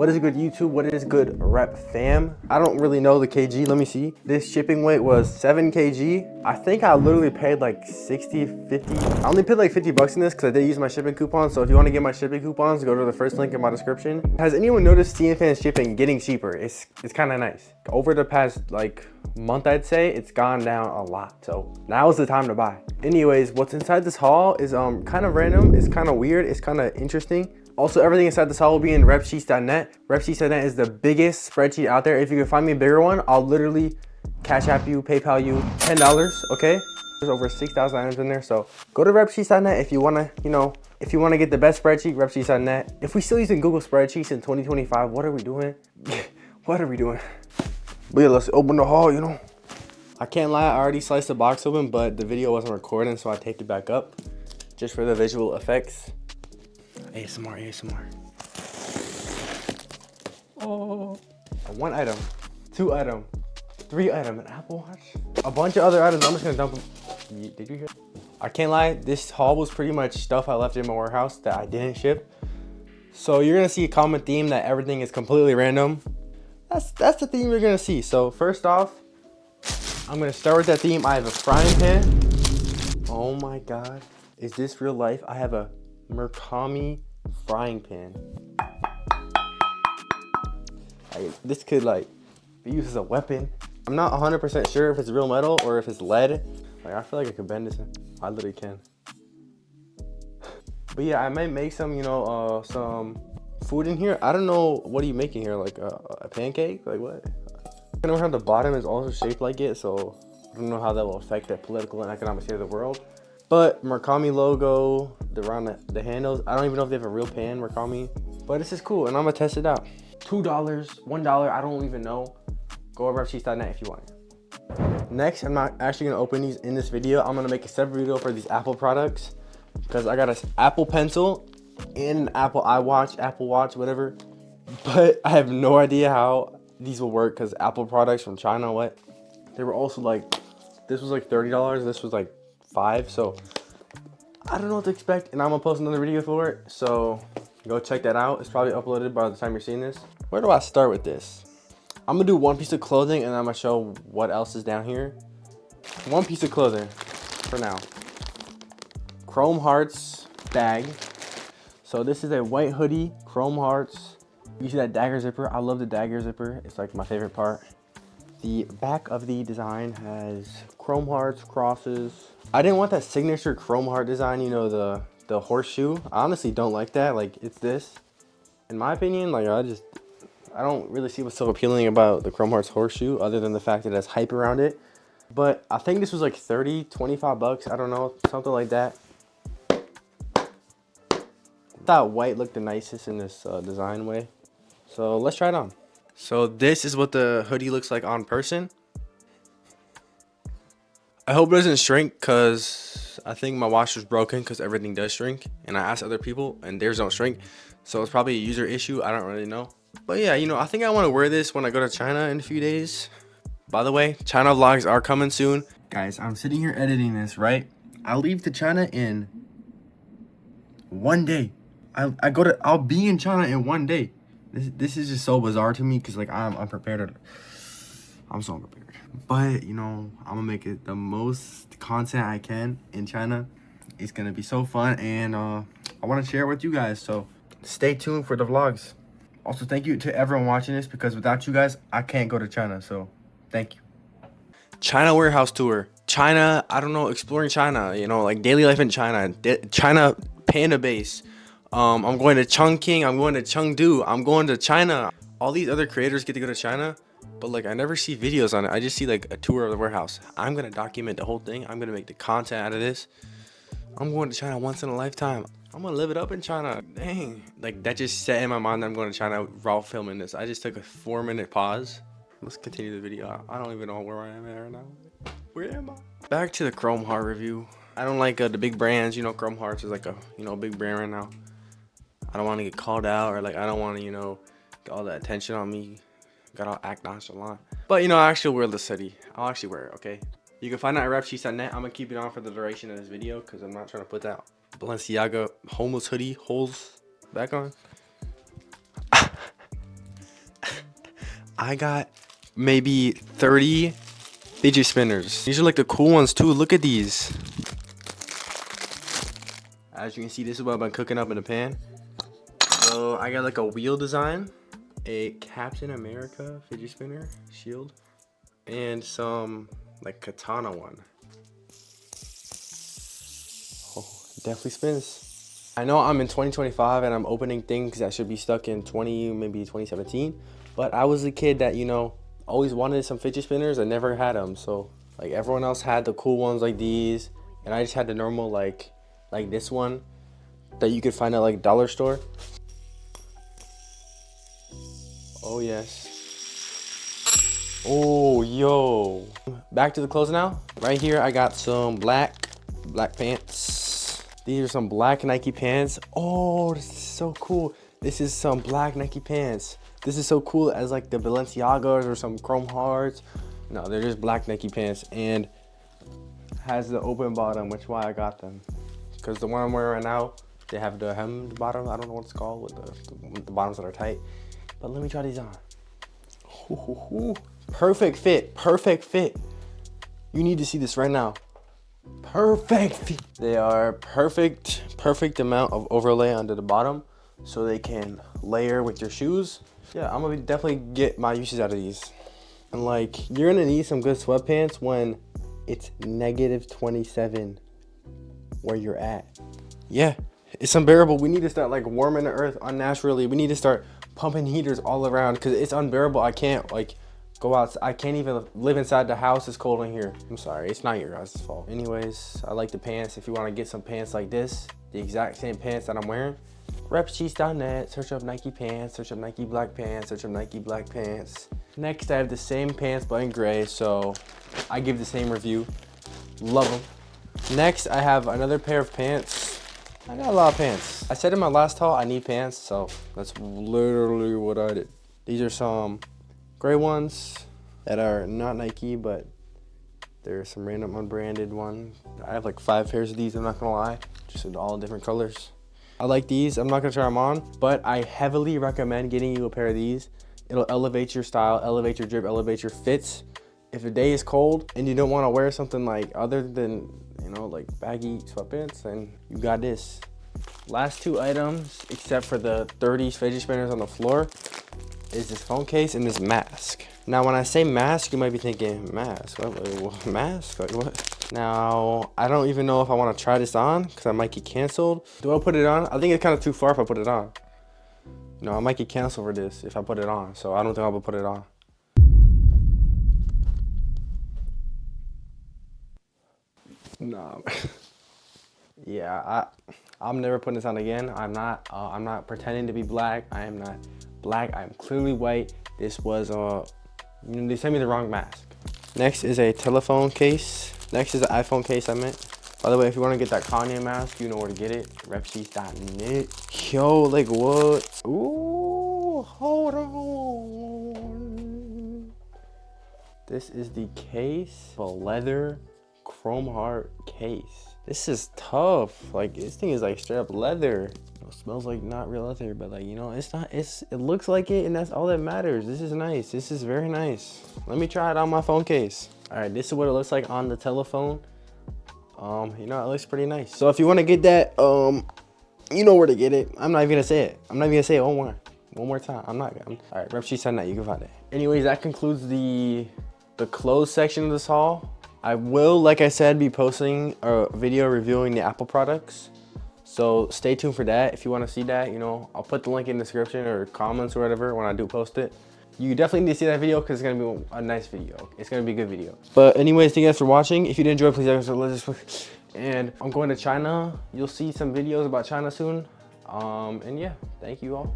What is good, YouTube? What is good, rep fam? I don't really know the kg. Let me see. This shipping weight was 7 kg. I think I literally paid like 60, 50. I only paid like 50 bucks in this because I did use my shipping coupon. So if you want to get my shipping coupons, go to the first link in my description. Has anyone noticed Cnfans shipping getting cheaper? It's kind of nice. Over the past like month, I'd say it's gone down a lot. So now is the time to buy. Anyways, what's inside this haul is kind of random. It's kind of weird. It's kind of interesting. Also, everything inside this haul will be in repsheets.net. Repsheets.net is the biggest spreadsheet out there. If you can find me a bigger one, I'll literally Cash App you, PayPal you $10, okay? There's over 6,000 items in there, so go to repsheets.net if you wanna, if you wanna get the best spreadsheet, repsheets.net. If we still using Google Spreadsheets in 2025, what are we doing? What are we doing? But yeah, let's open the haul, I can't lie, I already sliced the box open, but the video wasn't recording, so I taped it back up just for the visual effects. ASMR. Oh, 1 item, 2 item, 3 item, an Apple Watch, a bunch of other items. I'm just gonna dump them. Did you hear? I can't lie, this haul was pretty much stuff I left in my warehouse that I didn't ship. So you're gonna see a common theme that everything is completely random. That's the theme you're gonna see. So first off, I'm gonna start with that theme. I have a frying pan. Oh my God, is this real life? I have a Murakami frying pan. This could be used as a weapon. I'm not 100% sure if it's real metal or if it's lead. I feel like I could bend this. I literally can. But yeah, I might make some, some food in here. I don't know. What are you making here? Like a pancake? Like what? I know how the bottom is also shaped like it, so I don't know how that will affect the political and economic state of the world. But Murakami logo around the handles. I don't even know if they have a real pan, Murakami. But this is cool, and I'm gonna test it out. $2, $1, I don't even know. Go over to repsheets.net if you want. Next, I'm not actually gonna open these in this video. I'm gonna make a separate video for these Apple products because I got an Apple Pencil and an Apple iWatch, Apple Watch, whatever. But I have no idea how these will work because Apple products from China, what? They were also this was like $30, this was like $5, so I don't know what to expect, and I'm gonna post another video for it, so go check that out. It's probably uploaded by the time you're seeing this. Where do I start with this? I'm gonna do one piece of clothing and I'm gonna show what else is down here. One piece of clothing for now. Chrome Hearts bag. So this is a white hoodie, Chrome Hearts. You see that dagger zipper? I love the dagger zipper. It's like my favorite part. The back of the design has Chrome Hearts, crosses. I didn't want that signature Chrome Heart design, the horseshoe. I honestly don't like that. It's this. In my opinion, I don't really see what's so appealing about the Chrome Hearts horseshoe other than the fact that it has hype around it. But I think this was like 30, 25 bucks. I don't know, something like that. I thought white looked the nicest in this design way. So let's try it on. So this is what the hoodie looks like on person. I hope it doesn't shrink because I think my wash was broken because everything does shrink. And I asked other people and theirs don't shrink. So it's probably a user issue. I don't really know. But yeah, I think I want to wear this when I go to China in a few days. By the way, China vlogs are coming soon. Guys, I'm sitting here editing this, right? I'll leave to China in 1 day. I'll be in China in 1 day. This is just so bizarre to me because I'm unprepared. I'm so unprepared. But I'm gonna make it the most content I can in China. It's gonna be so fun, and I want to share it with you guys. So stay tuned for the vlogs. Also, thank you to everyone watching this because without you guys, I can't go to China. So thank you. China warehouse tour. China, I don't know, exploring China. Daily life in China. China panda base. I'm going to Chongqing, I'm going to Chengdu, I'm going to China. All these other creators get to go to China, but I never see videos on it. I just see a tour of the warehouse. I'm gonna document the whole thing. I'm gonna make the content out of this. I'm going to China once in a lifetime. I'm gonna live it up in China. Dang, that just set in my mind that I'm going to China while filming this. I just took a 4-minute pause. Let's continue the video. I don't even know where I am at right now. Where am I? Back to the Chrome Heart review. I don't like the big brands. Chrome Hearts is a big brand right now. I don't want to get called out or I don't want to, get all the attention on me. Gotta act nonchalant. But I actually wear this hoodie. I'll actually wear it, okay? You can find it at repsheets.net. I'm gonna keep it on for the duration of this video because I'm not trying to put that Balenciaga homeless hoodie holes back on. I got maybe 30 fidget spinners. These are like the cool ones too. Look at these. As you can see, this is what I've been cooking up in the pan. So I got like a wheel design, a Captain America fidget spinner shield, and some like katana one. Oh, definitely spins. I know I'm in 2025 and I'm opening things that should be stuck in maybe 2017. But I was a kid that, you know, always wanted some fidget spinners and never had them. So like everyone else had the cool ones like these, and I just had the normal like this one that you could find at like dollar store. Oh yes. Oh yo. Back to the clothes now. Right here I got some black pants. These are some black Nike pants. Oh, this is so cool. This is some black Nike pants. This is so cool as like the Balenciagas or some chrome hearts. No, they're just black Nike pants and has the open bottom, which is why I got them. Because the one I'm wearing right now, they have the hemmed bottom. I don't know what it's called with the bottoms that are tight. But let me try these on. Ooh. Perfect fit, perfect fit. You need to see this right now. Perfect fit. They are perfect amount of overlay under the bottom so they can layer with your shoes. Yeah, I'm gonna definitely get my uses out of these. And like, you're gonna need some good sweatpants when it's -27 where you're at. Yeah, it's unbearable. We need to start like warming the earth unnaturally. We need to start pumping heaters all around because it's unbearable. I can't like go out. I can't even live inside the house. It's cold in here. I'm sorry, it's not your guys' fault. Anyways, I like the pants. If you want to get some pants like this, the exact same pants that I'm wearing, repcheese.net, search up Nike pants, search up Nike black pants, search up Nike black pants. Next, I have the same pants but in gray, so I give the same review. Love them. Next, I have another pair of pants. I got a lot of pants. I said in my last haul I need pants, so that's literally what I did. These are some gray ones that are not Nike, but there's some random unbranded one. I have like 5 pairs of these, I'm not gonna lie, just in all different colors. I like these. I'm not gonna try them on, but I heavily recommend getting you a pair of these. It'll elevate your style, elevate your drip, elevate your fits. If the day is cold and you don't want to wear something like other than, you know, like baggy sweatpants, then you got this. Last 2 items, except for the 30 fidget spinners on the floor, is this phone case and this mask. Now, when I say mask, you might be thinking, mask? What, mask? Like what? Now, I don't even know if I want to try this on because I might get canceled. Do I put it on? I think it's kind of too far if I put it on. No, I might get canceled for this if I put it on, so I don't think I will put it on. Nah. Yeah, I'm never putting this on again. I'm not pretending to be black. I am not black. I am clearly white. This was they sent me the wrong mask. Next is a telephone case. Next is the iPhone case I meant. By the way, if you want to get that Kanye mask, you know where to get it. repcheese.net. Yo, like what? Ooh, hold on. This is the case, a leather chrome heart case. This is tough. Like this thing is like straight up leather. It smells like not real leather, but like, you know, it's not. It looks like it, and that's all that matters. This is nice. This is very nice. Let me try it on my phone case. All right, this is what it looks like on the telephone. You know, it looks pretty nice. So if you want to get that, you know where to get it. I'm not even gonna say it. I'm not even gonna say it one more time. All right, repcheese.net, you can find it. Anyways, that concludes the clothes section of this haul. I will, like I said, be posting a video reviewing the Apple products. So stay tuned for that. If you want to see that, you know, I'll put the link in the description or comments or whatever when I do post it. You definitely need to see that video because it's going to be a nice video. It's going to be a good video. But anyways, thank you guys for watching. If you did enjoy, please and I'm going to China. You'll see some videos about China soon. And yeah, thank you all.